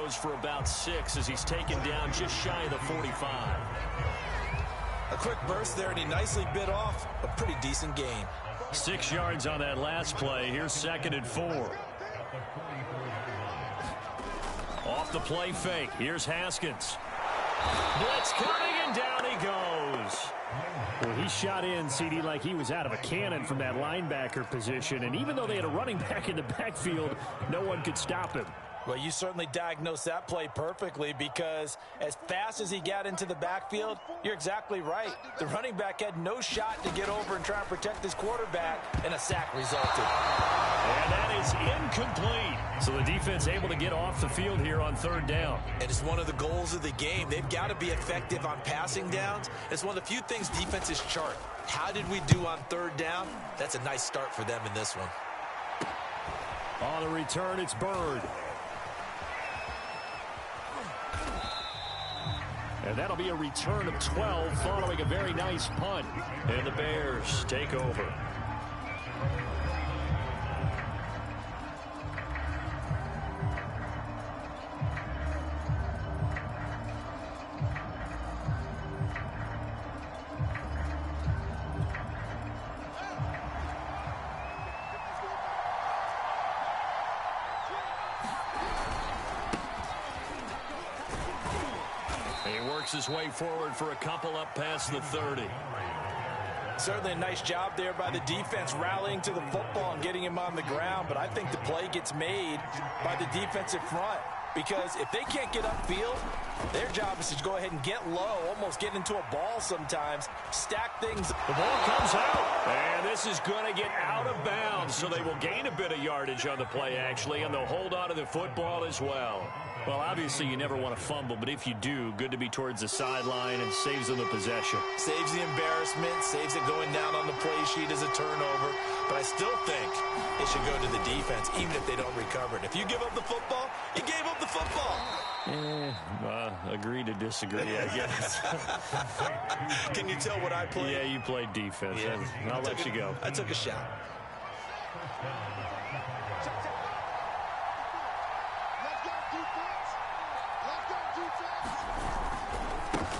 goes for about 6 as he's taken down just shy of the 45. A quick burst there, and he nicely bit off a pretty decent gain. 6 yards on that last play. Here's 2nd and 4. Off the play fake. Here's Haskins. Blitz coming, and down he goes. Well, he shot in, CD, like he was out of a cannon from that linebacker position. And even though they had a running back in the backfield, no one could stop him. Well, you certainly diagnosed that play perfectly, because as fast as he got into the backfield, you're exactly right. The running back had no shot to get over and try and protect his quarterback, and a sack resulted. And that is incomplete. So the defense able to get off the field here on 3rd down. It is one of the goals of the game. They've got to be effective on passing downs. It's one of the few things defenses chart. How did we do on 3rd down? That's a nice start for them in this one. On the return, it's Bird. And that'll be a return of 12 following a very nice punt. And the Bears take over. His way forward for a couple up past the 30. Certainly a nice job there by the defense, rallying to the football and getting him on the ground. But I think the play gets made by the defensive front, because if they can't get upfield, their job is to go ahead and get low, almost get into a ball sometimes, stack things. The ball comes out, and this is going to get out of bounds, so they will gain a bit of yardage on the play, actually, and they'll hold on to the football as well. Well, obviously, you never want to fumble, but if you do, good to be towards the sideline and saves them the possession. Saves the embarrassment, saves it going down on the play sheet as a turnover. But I still think it should go to the defense, even if they don't recover it. If you give up the football, you gave up the football. Agree to disagree, I guess. Can you tell what I played? Yeah, you played defense. Yeah. I'll let you go. I took a shot.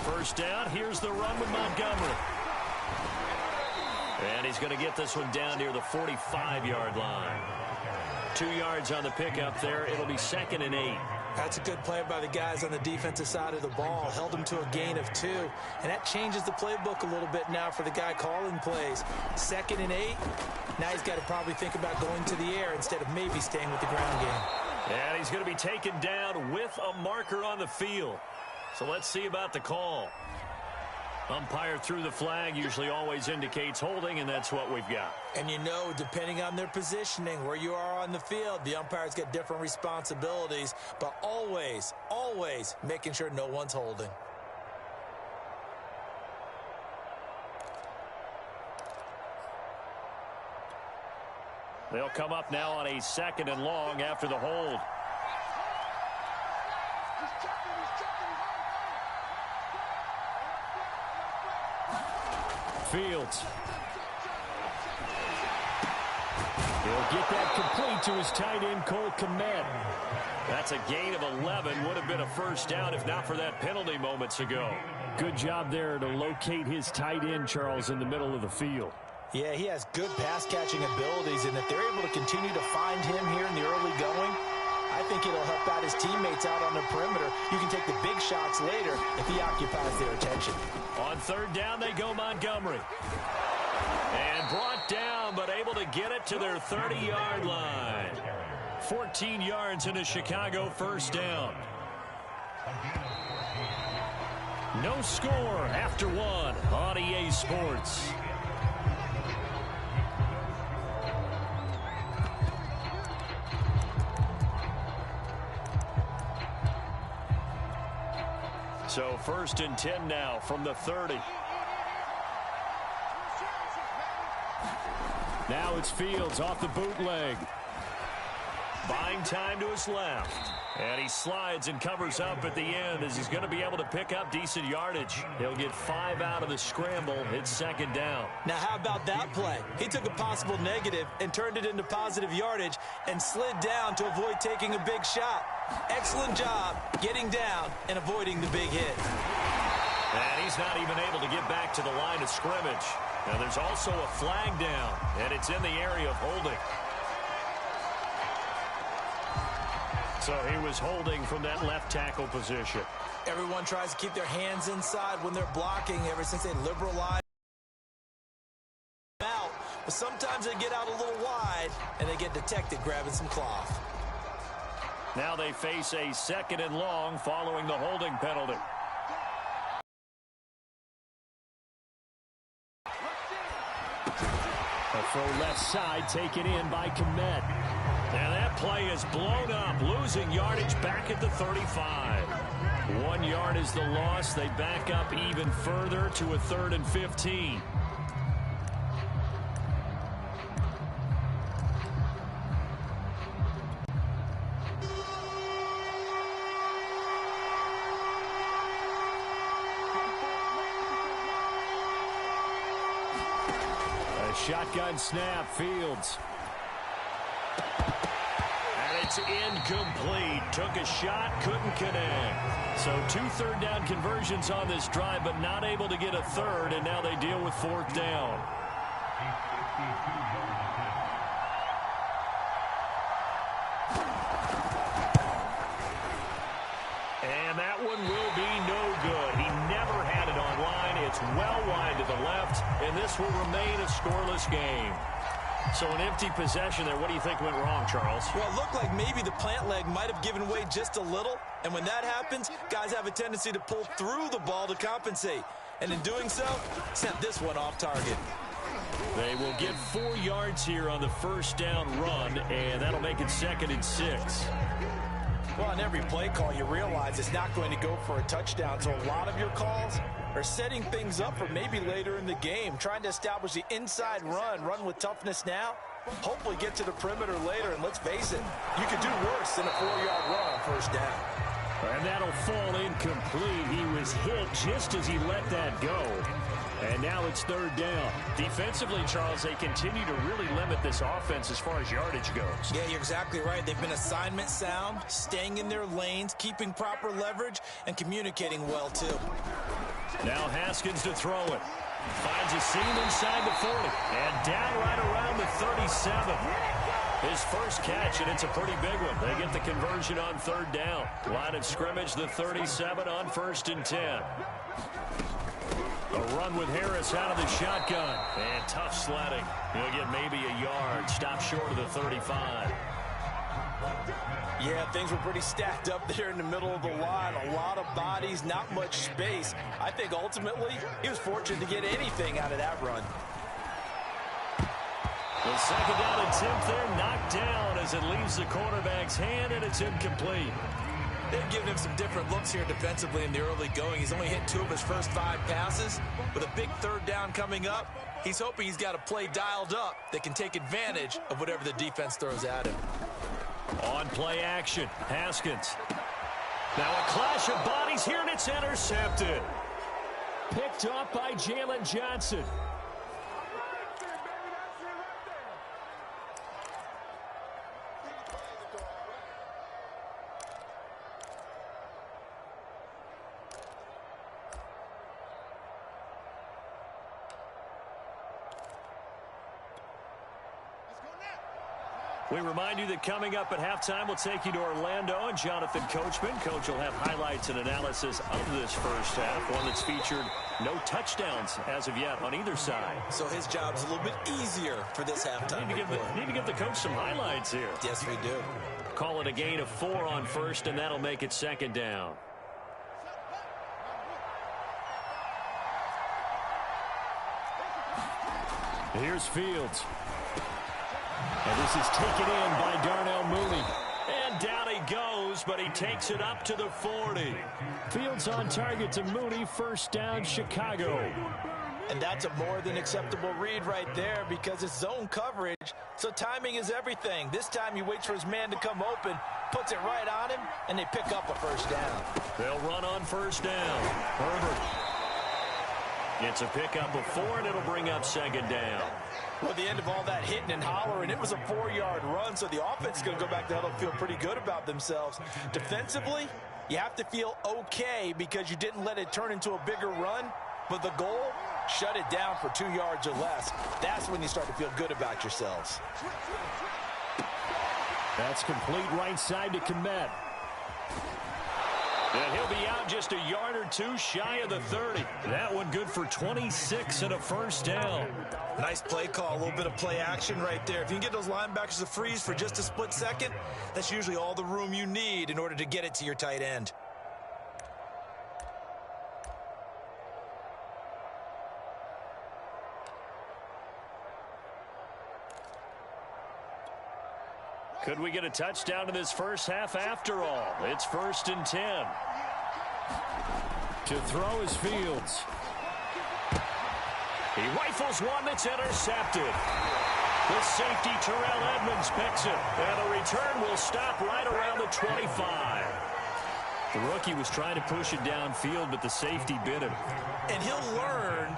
First down, here's the run with Montgomery. And he's going to get this one down near the 45-yard line. 2 yards on the pickup there. It'll be 2nd and 8. That's a good play by the guys on the defensive side of the ball. Held him to a gain of 2. And that changes the playbook a little bit now for the guy calling plays. 2nd and 8. Now he's got to probably think about going to the air instead of maybe staying with the ground game. And he's going to be taken down with a marker on the field. So let's see about the call. Umpire threw the flag, usually always indicates holding, and that's what we've got. And you know, depending on their positioning, where you are on the field, the umpire's got different responsibilities, but always, always making sure no one's holding. They'll come up now on a 2nd and long after the hold. Fields. He'll get that complete to his tight end, Cole Kmet. That's a gain of 11. Would have been a first down if not for that penalty moments ago. Good job there to locate his tight end, Charles, in the middle of the field. Yeah, he has good pass-catching abilities, and if they're able to continue to find him here in the early going, I think it'll help out his teammates out on the perimeter. You can take the big shots later if he occupies their attention. On 3rd down, they go Montgomery. And brought down, but able to get it to their 30-yard line. 14 yards in a Chicago first down. No score after 1 on EA Sports. So 1st and 10 now from the 30. Now it's Fields off the bootleg. Buying time to his left. And he slides and covers up at the end as he's going to be able to pick up decent yardage. He'll get 5 out of the scramble. It's second down. Now, how about that play? He took a possible negative and turned it into positive yardage and slid down to avoid taking a big shot. Excellent job getting down and avoiding the big hit. And he's not even able to get back to the line of scrimmage. Now, there's also a flag down, and it's in the area of holding. So he was holding from that left tackle position. Everyone tries to keep their hands inside when they're blocking ever since they liberalized out. But sometimes they get out a little wide, and they get detected grabbing some cloth. Now they face a 2nd and long following the holding penalty. A full left side taken in by Komet. And that play is blown up, losing yardage back at the 35. 1 yard is the loss. They back up even further to a 3rd and 15. A shotgun snap, Fields. It's incomplete. Took a shot, couldn't connect. So 2 third down conversions on this drive, but not able to get a third, and now they deal with 4th down. And that one will be no good. He never had it on line. It's well wide to the left, and this will remain a scoreless game. So an empty possession there. What do you think went wrong, Charles? Well, it looked like maybe the plant leg might have given way just a little. And when that happens, guys have a tendency to pull through the ball to compensate. And in doing so, sent this one off target. They will get 4 yards here on the 1st down run, and that'll make it 2nd and 6. Well, on every play call, you realize it's not going to go for a touchdown. So a lot of your calls are setting things up for maybe later in the game, trying to establish the inside run with toughness now, hopefully get to the perimeter later. And let's face it, you could do worse than a 4-yard run on 1st down. And that'll fall incomplete. He was hit just as he let that go. And now it's 3rd down. Defensively, Charles, they continue to really limit this offense as far as yardage goes. Yeah, you're exactly right. They've been assignment sound, staying in their lanes, keeping proper leverage, and communicating well, too. Now Haskins to throw it. Finds a seam inside the 40. And down right around the 37. His first catch, and it's a pretty big one. They get the conversion on 3rd down. Line of scrimmage, the 37 on 1st and 10. A run with Harris out of the shotgun. And tough sledding. He'll get maybe a yard. Stop short of the 35. Yeah, things were pretty stacked up there in the middle of the line. A lot of bodies, not much space. I think ultimately he was fortunate to get anything out of that run. The 2nd down attempt there knocked down as it leaves the quarterback's hand, and it's incomplete. They've given him some different looks here defensively in the early going. He's only hit 2 of his first 5 passes. With a big 3rd down coming up, he's hoping he's got a play dialed up that can take advantage of whatever the defense throws at him. On play action, Haskins. Now a clash of bodies here, and it's intercepted. Picked off by Jalen Johnson. We remind you that coming up at halftime, we'll take you to Orlando and Jonathan Coachman. Coach will have highlights and analysis of this first half, one that's featured no touchdowns as of yet on either side. So his job's a little bit easier for this halftime. Need to give the coach some highlights here. Yes, we do. Call it a gain of 4 on 1st, and that'll make it 2nd down. Here's Fields. And this is taken in by Darnell Mooney. And down he goes, but he takes it up to the 40. Fields on target to Mooney. 1st down, Chicago. And that's a more than acceptable read right there because it's zone coverage, so timing is everything. This time he waits for his man to come open, puts it right on him, and they pick up a first down. They'll run on first down. Herbert gets a pickup of 4, and it'll bring up second down. Well, at the end of all that hitting and hollering, it was a 4-yard run, so the offense is going to go back to huddle and feel pretty good about themselves. Defensively, you have to feel okay because you didn't let it turn into a bigger run, but the goal, shut it down for 2 yards or less. That's when you start to feel good about yourselves. That's complete right side to Komet. And he'll be out just a yard or 2 shy of the 30. That one good for 26 and a first down. Nice play call, a little bit of play action right there. If you can get those linebackers to freeze for just a split second, that's usually all the room you need in order to get it to your tight end. Could we get a touchdown in this first half after all? It's 1st and 10. To throw is Fields. He rifles one that's intercepted. The safety, Terrell Edmonds, picks it. And the return will stop right around the 25. The rookie was trying to push it downfield, but the safety bit him. And he'll learn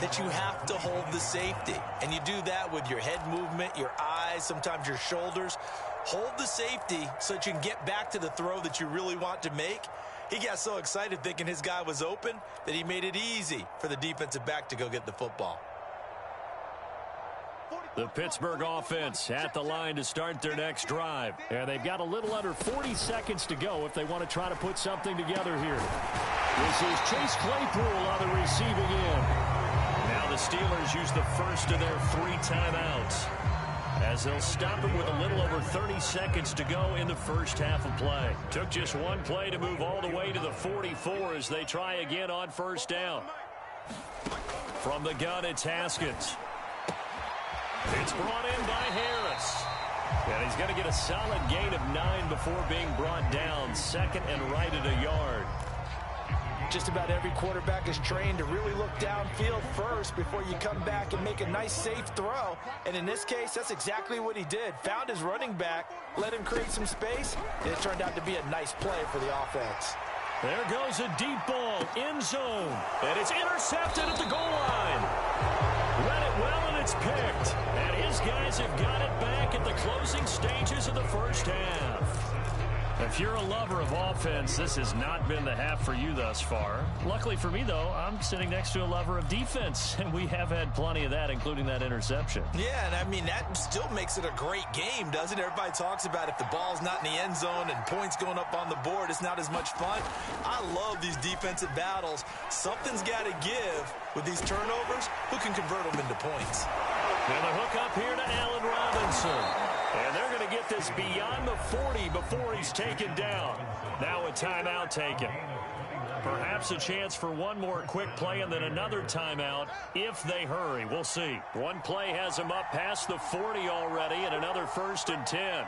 that you have to hold the safety. And you do that with your head movement, your eyes, sometimes your shoulders. Hold the safety so that you can get back to the throw that you really want to make. He got so excited thinking his guy was open that he made it easy for the defensive back to go get the football. The Pittsburgh offense at the line to start their next drive. And they've got a little under 40 seconds to go if they want to try to put something together here. This is Chase Claypool on the receiving end. Now the Steelers use the first of their 3 timeouts as they'll stop it with a little over 30 seconds to go in the first half of play. Took just one play to move all the way to the 44 as they try again on first down. From the gun, it's Haskins. It's brought in by Harris. And he's going to get a solid gain of 9 before being brought down. Second and right at a yard. Just about every quarterback is trained to really look downfield first before you come back and make a nice, safe throw. And in this case, that's exactly what he did. Found his running back, let him create some space, and it turned out to be a nice play for the offense. There goes a deep ball, end zone, and it's intercepted at the goal line. Read it well, and it's picked. And his guys have got it back at the closing stages of the first half. If you're a lover of offense, this has not been the half for you thus far. Luckily for me, though, I'm sitting next to a lover of defense, and we have had plenty of that, including that interception. Yeah, and I mean, that still makes it a great game, doesn't it? Everybody talks about if the ball's not in the end zone and points going up on the board, it's not as much fun. I love these defensive battles. Something's got to give with these turnovers. Who can convert them into points? And the hook up here to Allen Robinson. And they're going to get this beyond the 40 before he's taken down. Now a timeout taken. Perhaps a chance for one more quick play and then another timeout if they hurry. We'll see. One play has him up past the 40 already and another 1st and 10.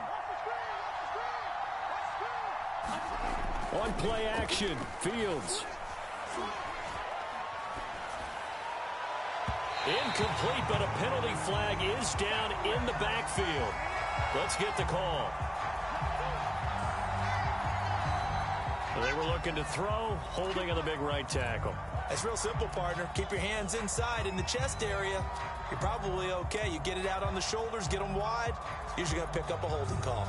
On play action, Fields. Incomplete, but a penalty flag is down in the backfield. Let's get the call. They were looking to throw, holding on the big right tackle. It's real simple, partner. Keep your hands inside in the chest area. You're probably okay. You get it out on the shoulders, get them wide. Usually going to pick up a holding call.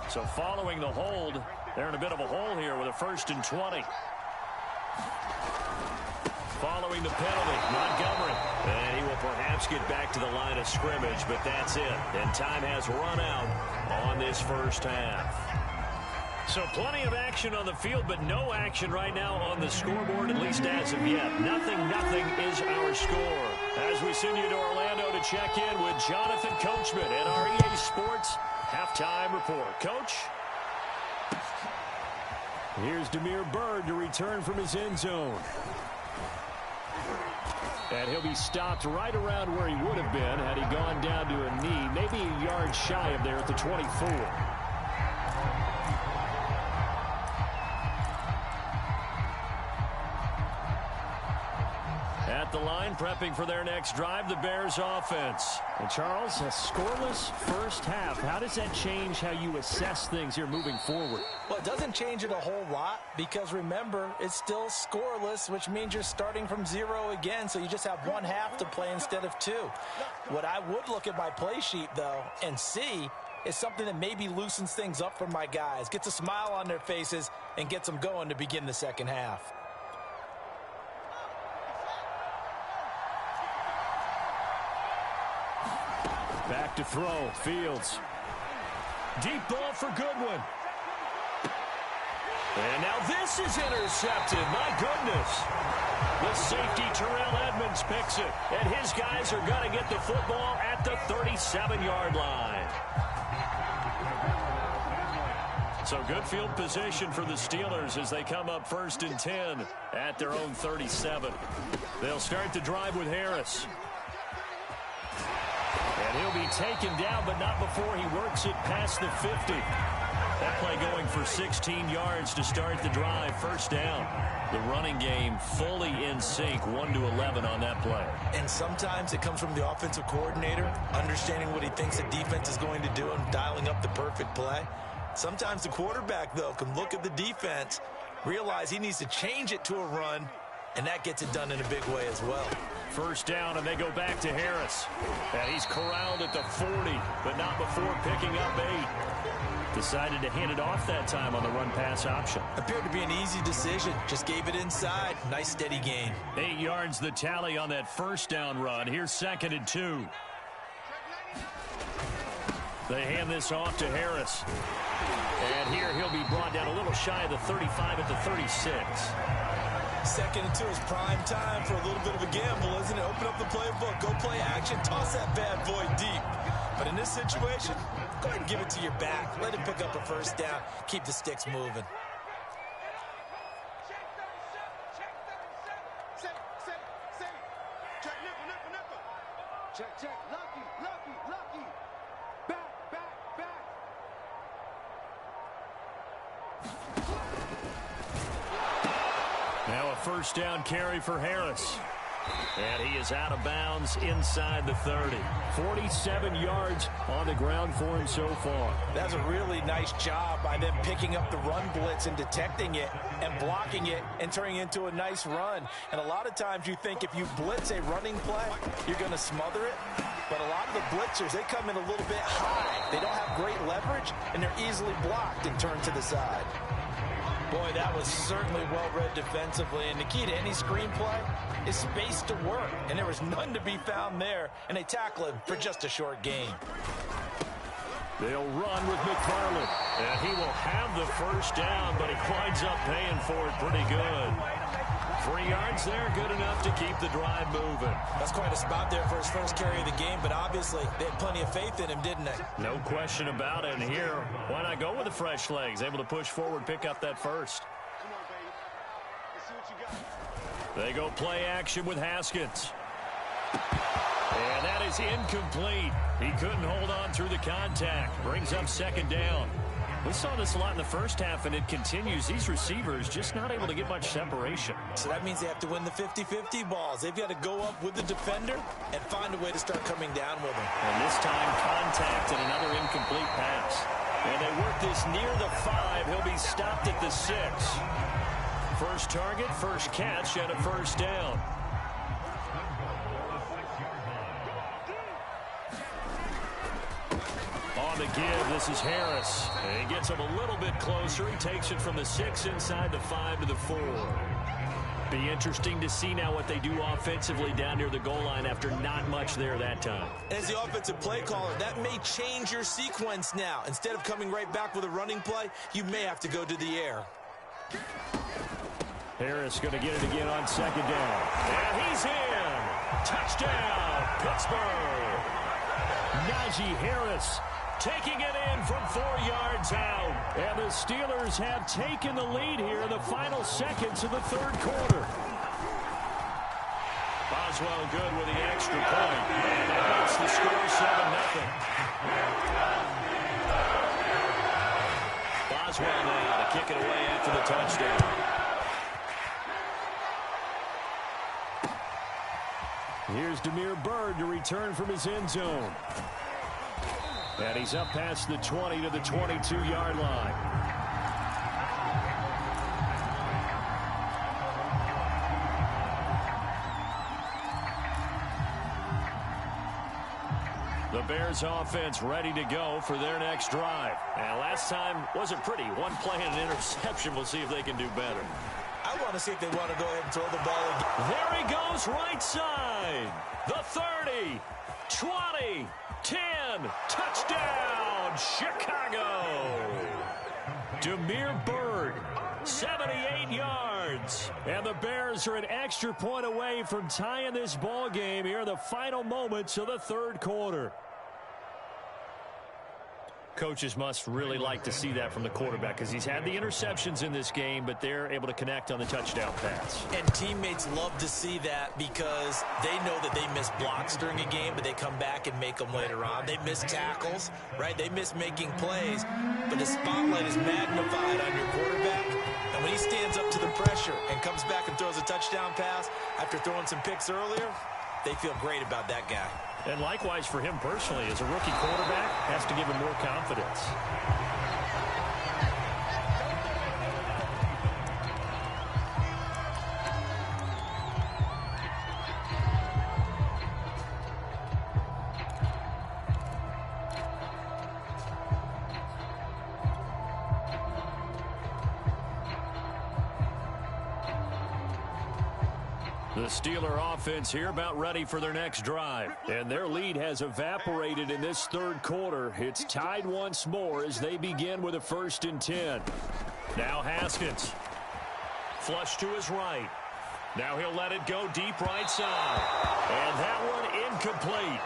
So following the hold, they're in a bit of a hole here with a 1st and 20. Following the penalty, Montgomery. And he will perhaps get back to the line of scrimmage, but that's it. And time has run out on this first half. So plenty of action on the field, but no action right now on the scoreboard, at least as of yet. Nothing is our score. As we send you to Orlando to check in with Jonathan Coachman at our EA Sports Halftime Report. Coach? Here's Damiere Byrd to return from his end zone. And he'll be stopped right around where he would have been had he gone down to a knee, maybe a yard shy of there at the 24. the line, prepping for their next drive, the Bears offense. And Charles, a scoreless first half. How does that change how you assess things here moving forward? Well, it doesn't change it a whole lot because, remember, it's still scoreless, which means you're starting from 0 again, so you just have one half to play instead of 2. What I would look at my play sheet, though, and see is something that maybe loosens things up for my guys, gets a smile on their faces, and gets them going to begin the second half. Back to throw, Fields. Deep ball for Goodwin. And now this is intercepted. My goodness. The safety, Terrell Edmonds, picks it. And his guys are going to get the football at the 37-yard line. So good field position for the Steelers as they come up 1st and 10 at their own 37. They'll start the drive with Harris. And he'll be taken down, but not before he works it past the 50. That play going for 16 yards to start the drive. 1st down. The running game fully in sync, 1-11 on that play. And sometimes it comes from the offensive coordinator, understanding what he thinks the defense is going to do and dialing up the perfect play. Sometimes the quarterback, though, can look at the defense, realize he needs to change it to a run, and that gets it done in a big way as well. 1st down, and they go back to Harris. And he's corralled at the 40, but not before picking up 8. Decided to hand it off that time on the run-pass option. Appeared to be an easy decision. Just gave it inside. Nice, steady gain. 8 yards the tally on that 1st down run. Here's 2nd and 2. They hand this off to Harris. And here he'll be brought down a little shy of the 35 at the 36. 2nd and 2 is prime time for a little bit of a gamble, isn't it? Open up the playbook, go play action, toss that bad boy deep. But in this situation, go ahead and give it to your back. Let him pick up a 1st down. Keep the sticks moving. Check, lucky. Back. Now a 1st down carry for Harris. And he is out of bounds inside the 30. 47 yards on the ground for him so far. That's a really nice job by them picking up the run blitz and detecting it and blocking it and turning it into a nice run. And a lot of times you think if you blitz a running play, you're going to smother it. But a lot of the blitzers, they come in a little bit high. They don't have great leverage, and they're easily blocked and turned to the side. Boy, that was certainly well-read defensively. And the key to any screenplay is space to work. And there was none to be found there. And they tackle him for just a short gain. They'll run with McFarland. And he will have the 1st down, but he winds up paying for it pretty good. 3 yards there, good enough to keep the drive moving. That's quite a spot there for his first carry of the game, but obviously they had plenty of faith in him, didn't they? No question about it. And here, why not go with the fresh legs? Able to push forward, pick up that 1st. They go play action with Haskins. And that is incomplete. He couldn't hold on through the contact. Brings up 2nd down. We saw this a lot in the first half, and it continues. These receivers just not able to get much separation. So that means they have to win the 50-50 balls. They've got to go up with the defender and find a way to start coming down with him. And this time, contact and another incomplete pass. And they work this near the 5. He'll be stopped at the 6. First target, first catch, and a 1st down. On the give, this is Harris. And he gets him a little bit closer. He takes it from the 6 inside the 5 to the 4. Be interesting to see now what they do offensively down near the goal line after not much there that time. As the offensive play caller, that may change your sequence now. Instead of coming right back with a running play, you may have to go to the air. Harris going to get it again on 2nd down. And he's in. Touchdown, Pittsburgh. Najee Harris taking it in from 4 yards out. And the Steelers have taken the lead here in the final seconds of the 3rd quarter. Boswell good with the extra point. And it makes the score 7-0. Boswell now to kick it away after the touchdown. Here's Damiere Byrd to return from his end zone. And he's up past the 20 to the 22-yard line. The Bears offense ready to go for their next drive. And last time wasn't pretty. One play and an interception. We'll see if they can do better. I want to see if they want to go ahead and throw the ball again. There he goes, right side. The 30, 20, 10. Touchdown, Chicago. Damiere Byrd, 78 yards. And the Bears are an extra point away from tying this ball game here in the final moments of the third quarter. Coaches must really like to see that from the quarterback because he's had the interceptions in this game, but they're able to connect on the touchdown pass. And teammates love to see that because they know that they miss blocks during a game, but they come back and make them later on. They miss tackles, right? They miss making plays, but the spotlight is magnified on your quarterback. And when he stands up to the pressure and comes back and throws a touchdown pass after throwing some picks earlier, they feel great about that guy. And likewise for him personally, as a rookie quarterback, has to give him more confidence. The Steeler offense here about ready for their next drive. And their lead has evaporated in this third quarter. It's tied once more as they begin with a 1st and 10. Now Haskins. Flush to his right. Now he'll let it go deep right side. And that one incomplete.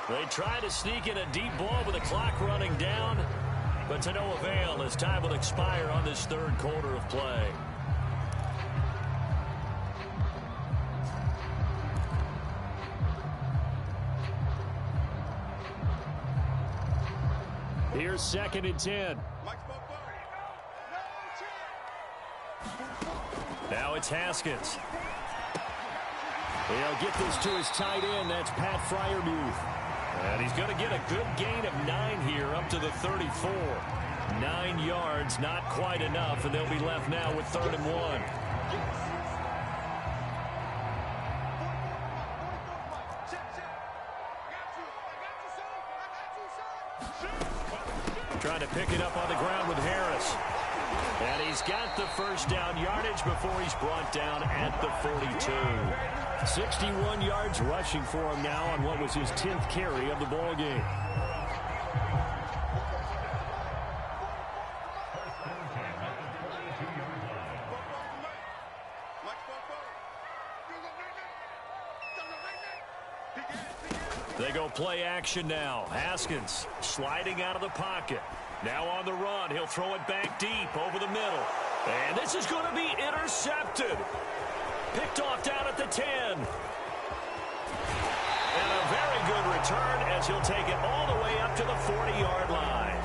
They try to sneak in a deep ball with the clock running down, but to no avail as time will expire on this third quarter of play. Here's 2nd and 10. Now it's Haskins. He'll get this to his tight end. That's Pat Freiermuth. And he's going to get a good gain of 9 here up to the 34. 9 yards, not quite enough, and they'll be left now with 3rd and 1. Trying to pick it up on the ground with Harris. And he's got the first down yardage before he's brought down at the 42. 61 yards rushing for him now on what was his 10th carry of the ball game. They go play action now. Haskins sliding out of the pocket. Now on the run. He'll throw it back deep over the middle. And this is going to be intercepted. Picked off down at the 10. And a very good return as he'll take it all the way up to the 40-yard line.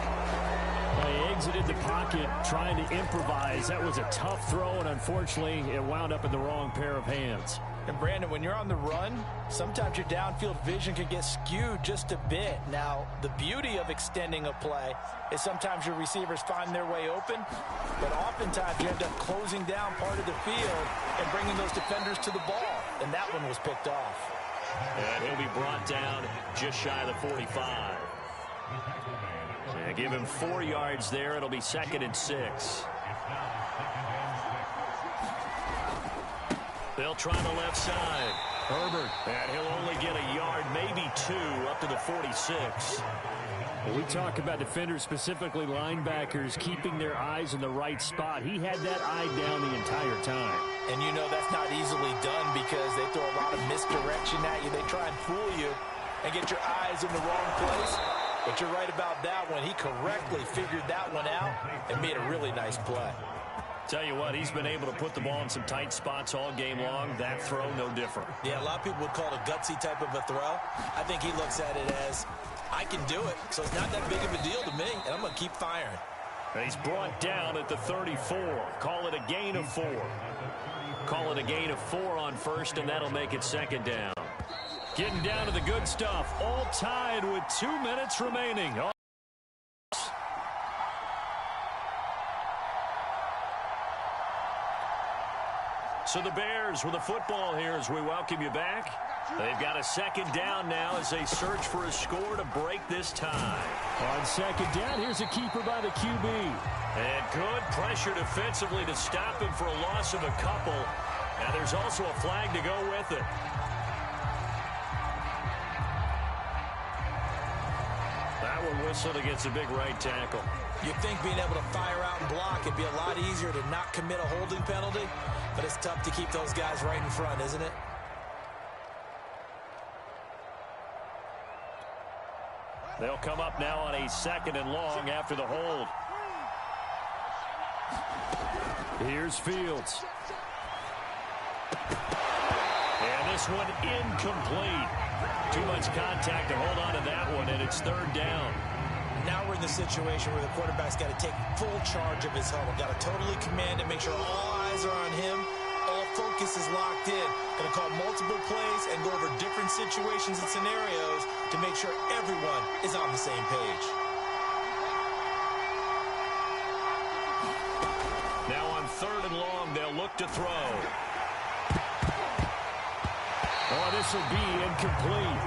He exited the pocket trying to improvise. That was a tough throw, and unfortunately, it wound up in the wrong pair of hands. And Brandon, when you're on the run, sometimes your downfield vision can get skewed just a bit. Now, the beauty of extending a play is sometimes your receivers find their way open, but oftentimes you end up closing down part of the field and bringing those defenders to the ball. And that one was picked off. And he'll be brought down just shy of the 45. And give him 4 yards there. It'll be 2nd and 6. They'll try the left side. Herbert. And he'll only get a yard, maybe 2, up to the 46. Well, we talk about defenders, specifically linebackers, keeping their eyes in the right spot. He had that eye down the entire time. And you know that's not easily done because they throw a lot of misdirection at you. They try and fool you and get your eyes in the wrong place. But you're right about that one. He correctly figured that one out and made a really nice play. Tell you what, he's been able to put the ball in some tight spots all game long. That throw, no different. Yeah, a lot of people would call it a gutsy type of a throw. I think he looks at it as, I can do it, so it's not that big of a deal to me, and I'm going to keep firing. And he's brought down at the 34. Call it a gain of 4. Call it a gain of 4 on first, and that'll make it 2nd down. Getting down to the good stuff. All tied with 2 minutes remaining. So the Bears with the football here as we welcome you back. They've got a second down now as they search for a score to break this tie. On second down, here's a keeper by the QB. And good pressure defensively to stop him for a loss of a couple. Now there's also a flag to go with it. That one whistled against a big right tackle. You'd think being able to fire out and block it'd be a lot easier to not commit a holding penalty, but it's tough to keep those guys right in front, isn't it? They'll come up now on a second and long after the hold. Here's Fields. And this one incomplete. Too much contact to hold on to that one, and it's third down. Now we're in the situation where the quarterback's got to take full charge of his huddle. Got to totally command it, make sure all eyes are on him. All focus is locked in. Going to call multiple plays and go over different situations and scenarios to make sure everyone is on the same page. Now on third and long, they'll look to throw. Oh, this will be incomplete.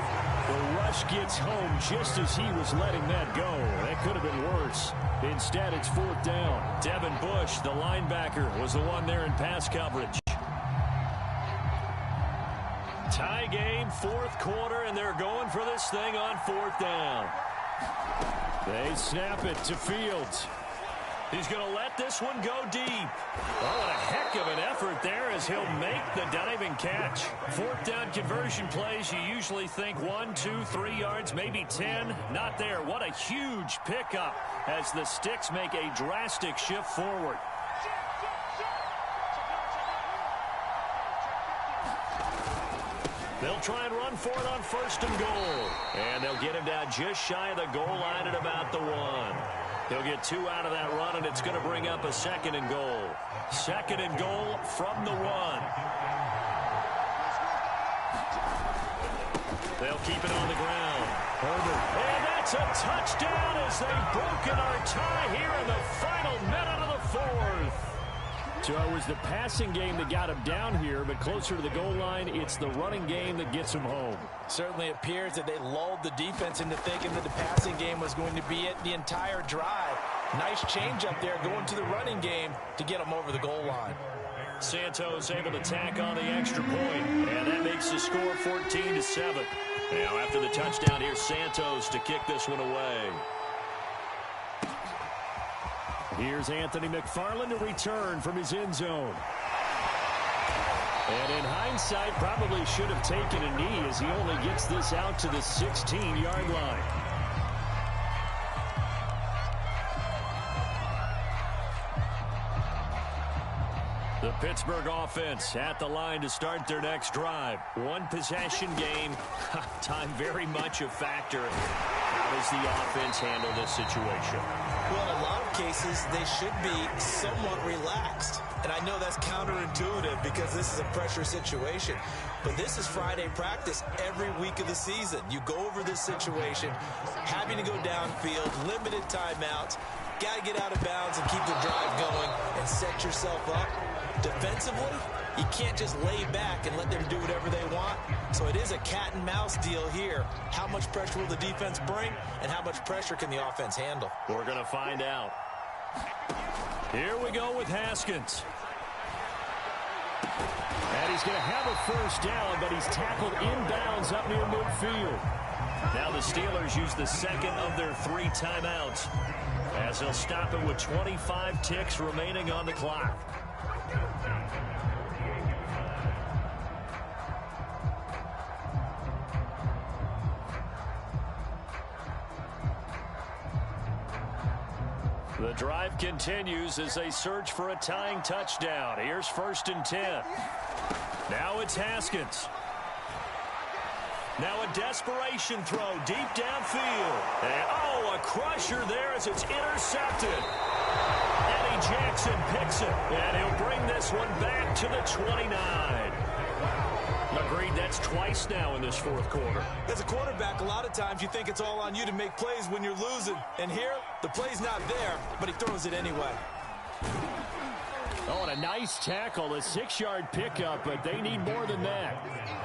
The rush gets home just as he was letting that go. That could have been worse. Instead, it's fourth down. Devin Bush, the linebacker, was the one there in pass coverage. Tie game, fourth quarter, and they're going for this thing on fourth down. They snap it to Fields. He's going to let this one go deep. Oh, what a heck of an effort there as he'll make the diving catch. Fourth down conversion plays, you usually think 1, 2, 3 yards, maybe 10. Not there. What a huge pickup as the Sticks make a drastic shift forward. They'll try and run for it on first and goal. And they'll get him down just shy of the goal line at about the 1. He'll get 2 out of that run, and it's going to bring up a second and goal. Second and goal from the 1. They'll keep it on the ground. Herbert. And that's a touchdown as they've broken our tie here in the final minute of the fourth. So it was the passing game that got him down here, but closer to the goal line, it's the running game that gets him home. Certainly appears that they lulled the defense into thinking that the passing game was going to be it the entire drive. Nice change up there going to the running game to get them over the goal line. Santos able to tack on the extra point, and that makes the score 14-7. Now after the touchdown, here's Santos to kick this one away. Here's Anthony McFarland to return from his end zone. And in hindsight, probably should have taken a knee as he only gets this out to the 16-yard line. The Pittsburgh offense at the line to start their next drive. One possession game. Time very much a factor. How does the offense handle this situation? Well, in a lot of cases, they should be somewhat relaxed. And I know that's counterintuitive because this is a pressure situation. But this is Friday practice every week of the season. You go over this situation, having to go downfield, limited timeouts, got to get out of bounds and keep the drive going and set yourself up. Defensively, you can't just lay back and let them do whatever they want. So it is a cat and mouse deal here. How much pressure will the defense bring, and how much pressure can the offense handle? We're going to find out. Here we go with Haskins. And he's going to have a first down, but he's tackled inbounds up near midfield. Now the Steelers use the second of their 3 timeouts as they'll stop it with 25 ticks remaining on the clock. The drive continues as they search for a tying touchdown. Here's first and 10. Now it's Haskins. Now a desperation throw deep downfield. And, oh, a crusher there as it's intercepted. Eddie Jackson picks it, and he'll bring this one back to the 29. Agreed, that's twice now in this fourth quarter. As a quarterback, a lot of times you think it's all on you to make plays when you're losing. And here, the play's not there, but he throws it anyway. Oh, and a nice tackle, a 6-yard pickup, but they need more than that.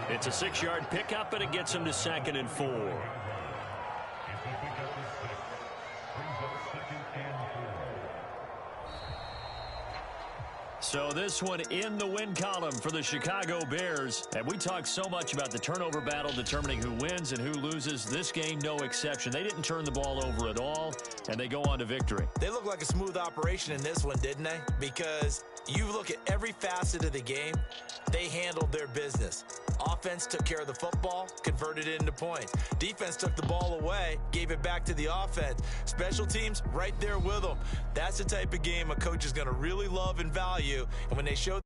It's a 6-yard pickup, and it gets them to 2nd and 4. So this one in the win column for the Chicago Bears. And we talk so much about the turnover battle determining who wins and who loses. This game, no exception. They didn't turn the ball over at all, and they go on to victory. They look like a smooth operation in this one, didn't they? Because you look at every facet of the game, they handled their business. Offense took care of the football, converted it into points. Defense took the ball away, gave it back to the offense. Special teams right there with them. That's the type of game a coach is going to really love and value. And when they show